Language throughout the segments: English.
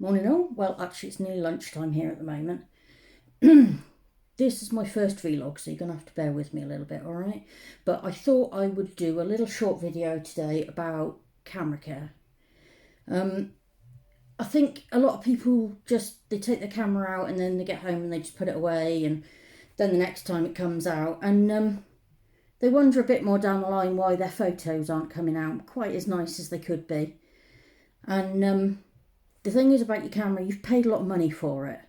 Morning all. Well, actually it's nearly lunchtime here at the moment. This is my first vlog, so you're going to have to bear with me a little bit, alright? But I thought I would do a little short video today about camera care. I think a lot of people they take their camera out and then they get home and they just put it away, and then the next time it comes out and they wonder a bit more down the line why their photos aren't coming out quite as nice as they could be. And the thing is about your camera, you've paid a lot of money for it.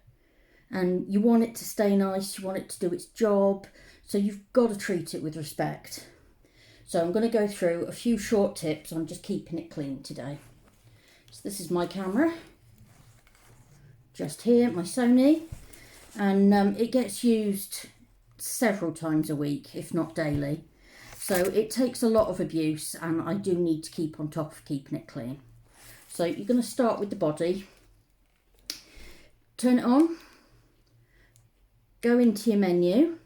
And you want it to stay nice, you want it to do its job, so you've got to treat it with respect. So I'm going to go through a few short tips on just keeping it clean today. So this is my camera, just here, my Sony, and it gets used several times a week, if not daily. So it takes a lot of abuse, and I do need to keep on top of keeping it clean. So you're going to start with the body, turn it on, go into your menu,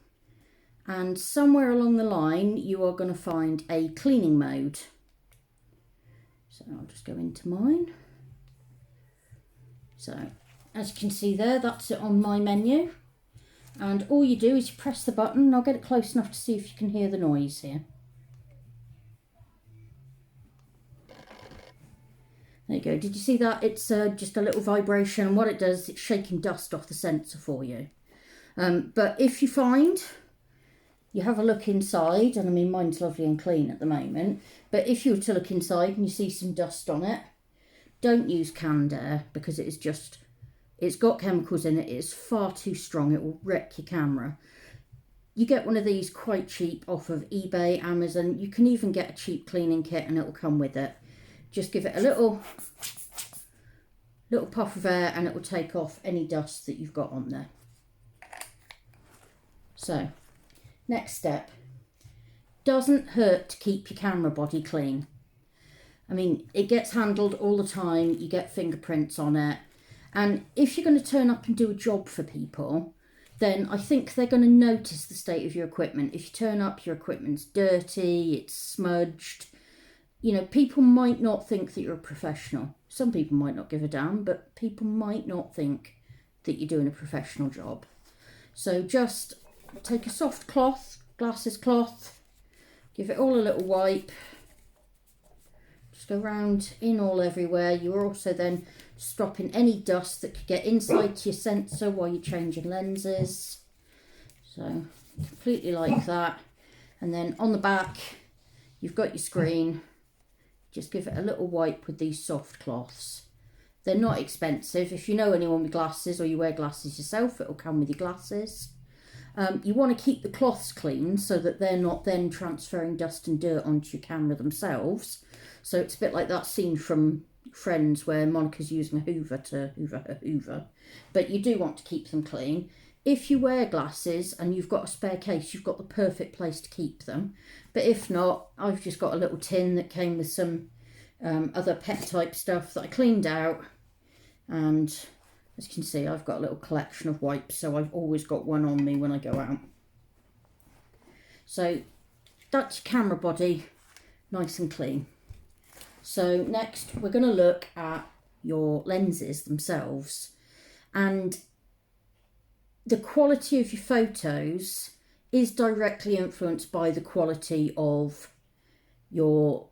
and somewhere along the line you are going to find a cleaning mode. So I'll just go into mine. So as you can see there, that's it on my menu. And all you do is you press the button, and I'll get it close enough to see if you can hear the noise here. There you go. Did you see that? It's just a little vibration, and what it does, it's shaking dust off the sensor for you. But if you find you have a look inside, and I mean mine's lovely and clean at the moment, but if you were to look inside and you see some dust on it, don't use canned air, because it's got chemicals in it. It's far too strong. It will wreck your camera. You get one of these quite cheap off of eBay, Amazon. You can even get a cheap cleaning kit and it will come with it. Just give it a little puff of air and it will take off any dust that you've got on there. So, next step. Doesn't hurt to keep your camera body clean. I mean, it gets handled all the time. You get fingerprints on it. And if you're going to turn up and do a job for people, then I think they're going to notice the state of your equipment. If you turn up, your equipment's dirty, it's smudged. You know, people might not think that you're a professional. Some people might not give a damn, but people might not think that you're doing a professional job. So just take a soft cloth, glasses cloth, give it all a little wipe. Just go round in all everywhere. You're also then stopping any dust that could get inside to your sensor while you're changing lenses. So completely like that. And then on the back, you've got your screen. Just give it a little wipe with these soft cloths. They're not expensive. If you know anyone with glasses or you wear glasses yourself, it'll come with your glasses. You want to keep the cloths clean so that they're not then transferring dust and dirt onto your camera themselves. So it's a bit like that scene from Friends where Monica's using a hoover to hoover her hoover. But you do want to keep them clean. If you wear glasses and you've got a spare case, you've got the perfect place to keep them. But if not, I've just got a little tin that came with some other pet type stuff that I cleaned out. And as you can see, I've got a little collection of wipes, so I've always got one on me when I go out. So that's your camera body, nice and clean. So next we're going to look at your lenses themselves. And the quality of your photos is directly influenced by the quality of your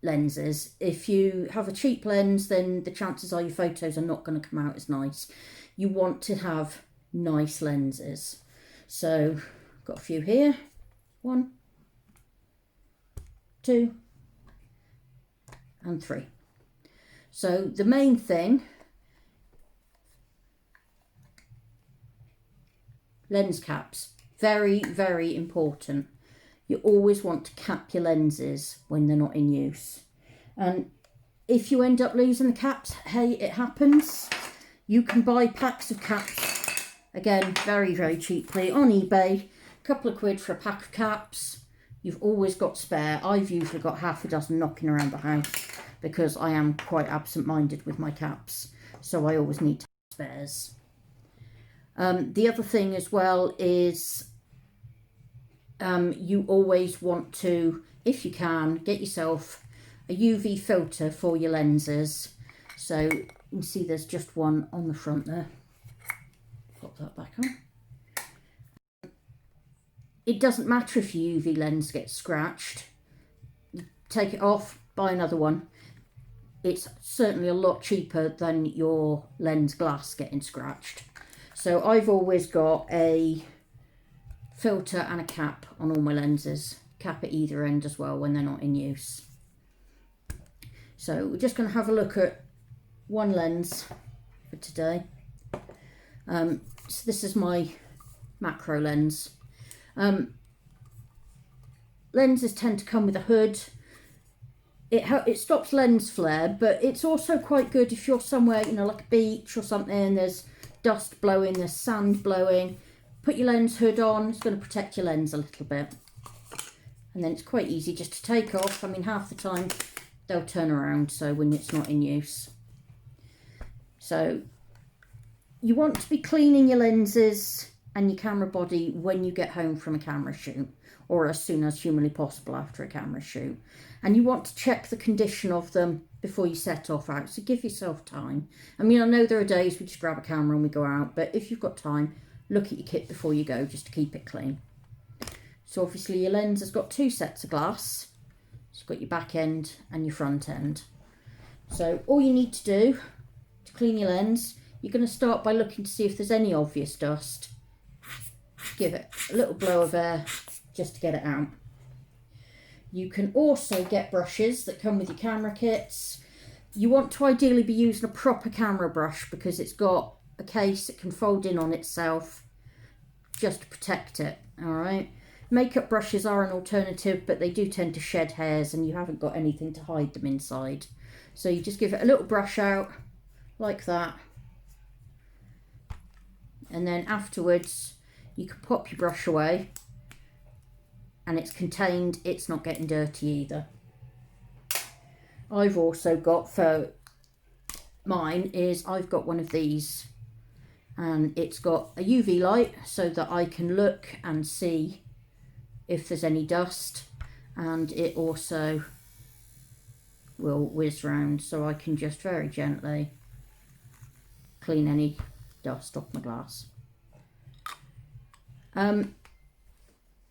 lenses. If you have a cheap lens, then the chances are your photos are not going to come out as nice. You want to have nice lenses. So I've got a few here. 1, 2, and 3. So the main thing, lens caps, very, very important. You always want to cap your lenses when they're not in use. And if you end up losing the caps, hey, it happens. You can buy packs of caps, again, very, very cheaply on eBay. A couple of quid for a pack of caps. You've always got spare. I've usually got half a dozen knocking around the house because I am quite absent-minded with my caps. So I always need to have spares. The other thing as well is you always want to, if you can, get yourself a UV filter for your lenses. So You can see there's just one on the front there. Pop that back on. It doesn't matter if your UV lens gets scratched. Take it off, buy another one. It's certainly a lot cheaper than your lens glass getting scratched. So I've always got a filter and a cap on all my lenses. Cap at either end as well when they're not in use. So we're just going to have a look at one lens for today. So this is my macro lens. Lenses tend to come with a hood. It stops lens flare, but it's also quite good if you're somewhere, you know, like a beach or something, there's dust blowing, there's sand blowing. Put your lens hood on, it's going to protect your lens a little bit. And then it's quite easy just to take off. I mean, half the time they'll turn around, so when it's not in use. So you want to be cleaning your lenses and your camera body when you get home from a camera shoot, or as soon as humanly possible after a camera shoot. And you want to check the condition of them before you set off out, so give yourself time. I mean, I know there are days we just grab a camera and we go out, but if you've got time, look at your kit before you go, just to keep it clean. So obviously your lens has got two sets of glass. It's got your back end and your front end. So all you need to do to clean your lens, you're going to start by looking to see if there's any obvious dust. Give it a little blow of air just to get it out. You can also get brushes that come with your camera kits. You want to ideally be using a proper camera brush because it's got a case it can fold in on itself just to protect it. All right. Makeup brushes are an alternative, but they do tend to shed hairs and you haven't got anything to hide them inside. So you just give it a little brush out like that. And then afterwards you can pop your brush away and it's contained, it's not getting dirty either. I've also got, for mine is, I've got one of these and it's got a UV light so that I can look and see if there's any dust, and it also will whiz round so I can just very gently clean any dust off my glass.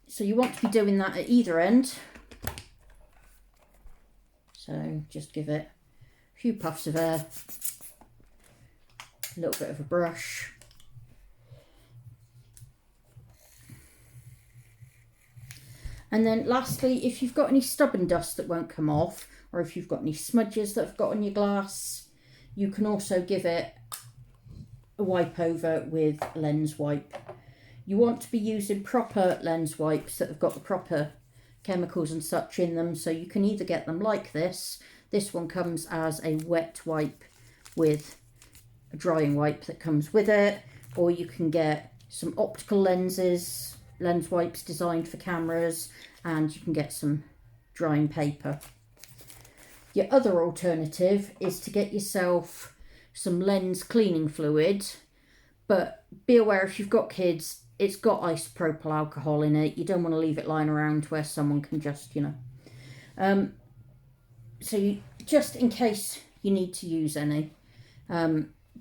So you want to be doing that at either end. So just give it a few puffs of air, a little bit of a brush. And then lastly, if you've got any stubborn dust that won't come off, or if you've got any smudges that have got on your glass, you can also give it a wipe over with a lens wipe. You want to be using proper lens wipes that have got the proper chemicals and such in them. So you can either get them like this. This one comes as a wet wipe with a drying wipe that comes with it. Or you can get some optical lenses, lens wipes designed for cameras, and you can get some drying paper. Your other alternative is to get yourself some lens cleaning fluid, but be aware if you've got kids, it's got isopropyl alcohol in it. You don't want to leave it lying around where someone can just, you know. Just in case you need to use any,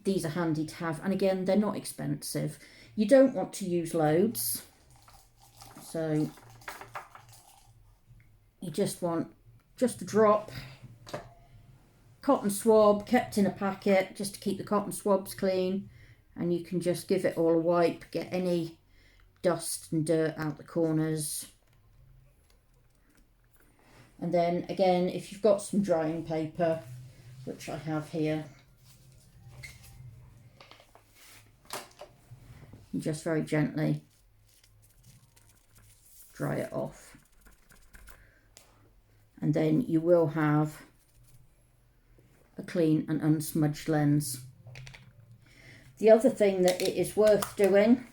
these are handy to have. And again, they're not expensive. You don't want to use loads. So you just want just a drop. Cotton swab kept in a packet just to keep the cotton swabs clean. And you can just give it all a wipe, get any dust and dirt out the corners. And then again, if you've got some drying paper, which I have here, you just very gently dry it off. And then you will have a clean and unsmudged lens. The other thing that it is worth doing,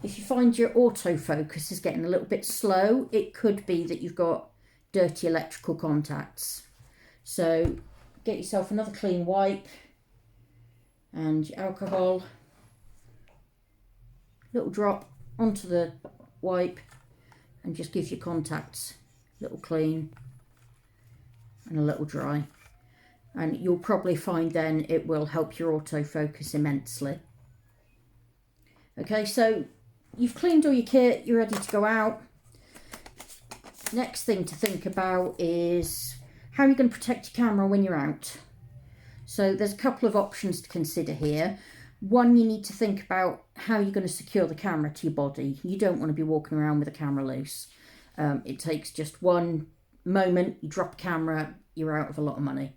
if you find your autofocus is getting a little bit slow, it could be that you've got dirty electrical contacts. So get yourself another clean wipe and your alcohol, little drop onto the wipe, and just give your contacts a little clean and a little dry. and you'll probably find then it will help your autofocus immensely. Okay, so you've cleaned all your kit, you're ready to go out. Next thing to think about is how you're going to protect your camera when you're out. So there's a couple of options to consider here. One, you need to think about how you're going to secure the camera to your body. You don't want to be walking around with the camera loose. It takes just one moment, you drop a camera, you're out of a lot of money.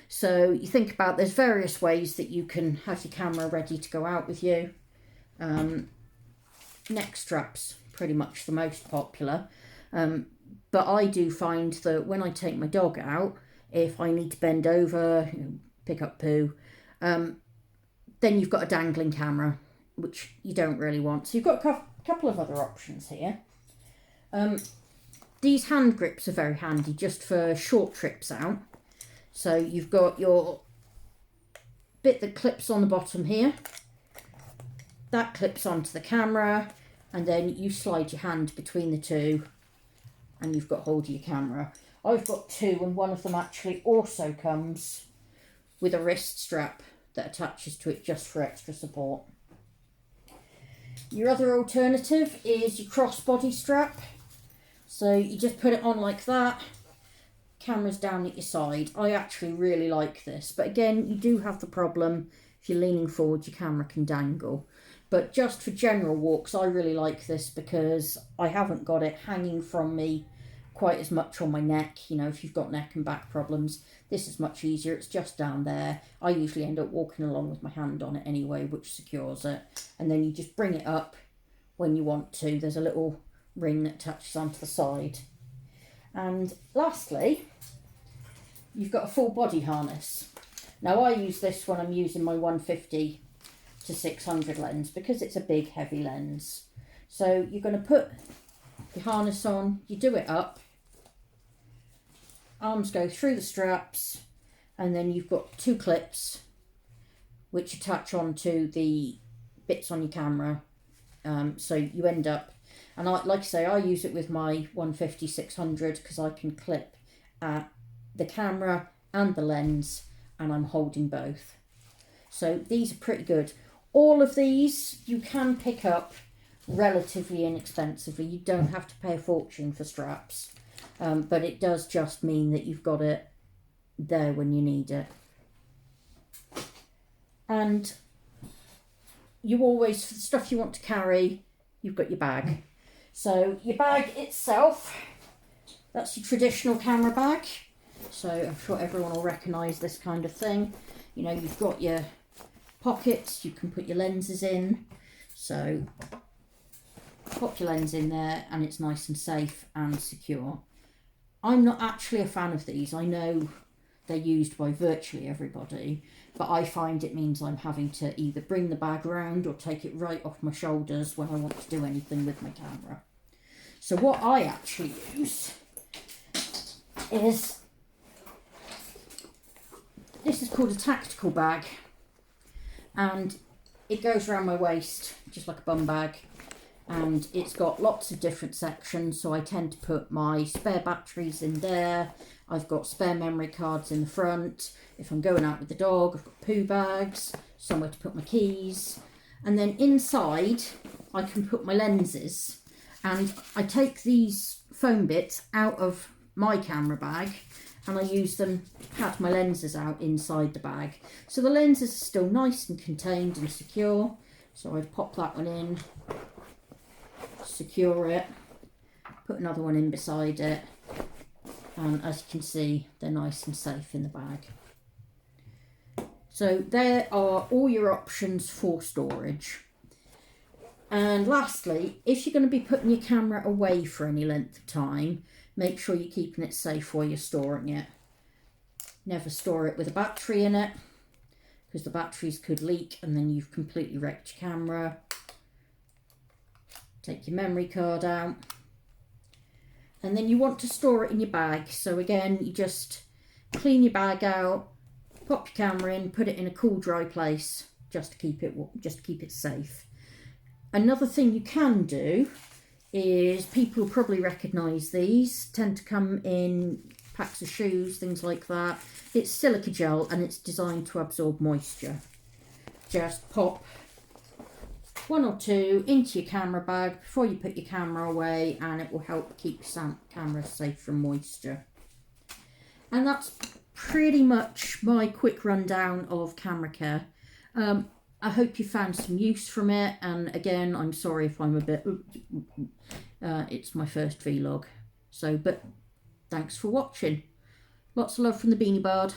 So you think about, there's various ways that you can have your camera ready to go out with you. Neck straps, pretty much the most popular. But I do find that when I take my dog out, if I need to bend over, pick up poo, then you've got a dangling camera, which you don't really want. So you've got a couple of other options here. These hand grips are very handy just for short trips out. So you've got your bit that clips on the bottom here. That clips onto the camera, and then you slide your hand between the two and you've got hold of your camera. I've got two, and one of them actually also comes with a wrist strap that attaches to it just for extra support. Your other alternative is your crossbody strap. So you just put it on like that, camera's down at your side. I actually really like this, but again, you do have the problem, if you're leaning forward, your camera can dangle. But just for general walks, I really like this because I haven't got it hanging from me quite as much on my neck. You know, if you've got neck and back problems, this is much easier. It's just down there. I usually end up walking along with my hand on it anyway, which secures it. And then you just bring it up when you want to. There's a little ring that attaches onto the side. And lastly, you've got a full body harness. Now I use this when I'm using my 150 to 600 lens because it's a big heavy lens. So you're going to put your harness on, you do it up, arms go through the straps, and then you've got two clips which attach onto the bits on your camera. So you end up, and like I say, I use it with my 150-600 because I can clip at the camera and the lens, and I'm holding both. So these are pretty good. All of these you can pick up relatively inexpensively. You don't have to pay a fortune for straps, but it does just mean that you've got it there when you need it. And you always, for the stuff you want to carry, you've got your bag. So your bag itself, that's your traditional camera bag. So I'm sure everyone will recognise this kind of thing. You know, you've got your pockets, you can put your lenses in. So pop your lens in there and it's nice and safe and secure. I'm not actually a fan of these. I know they're used by virtually everybody, but I find it means I'm having to either bring the bag around or take it right off my shoulders when I want to do anything with my camera. So what I actually use is, this is called a tactical bag, and it goes around my waist just like a bum bag, and it's got lots of different sections. So I tend to put my spare batteries in there. I've got spare memory cards in the front. If I'm going out with the dog, I've got poo bags, somewhere to put my keys. And then inside, I can put my lenses. And I take these foam bits out of my camera bag and I use them to pat my lenses out inside the bag. So the lenses are still nice and contained and secure. So I pop that one in, secure it, put another one in beside it, and as you can see, they're nice and safe in the bag. So there are all your options for storage. And lastly, if you're going to be putting your camera away for any length of time, make sure you're keeping it safe while you're storing it. Never store it with a battery in it, because the batteries could leak and then you've completely wrecked your camera. Take your memory card out. And then you want to store it in your bag. So again, you just clean your bag out, pop your camera in, put it in a cool, dry place, just to keep it safe. Another thing you can do is, people will probably recognise these, tend to come in packs of shoes, things like that. It's silica gel and it's designed to absorb moisture. Just pop 1 or 2 into your camera bag before you put your camera away, and it will help keep your camera safe from moisture. And that's pretty much my quick rundown of camera care. I hope you found some use from it, and again, I'm sorry if I'm a bit it's my first vlog, so but thanks for watching. Lots of love from the Beanie Bard.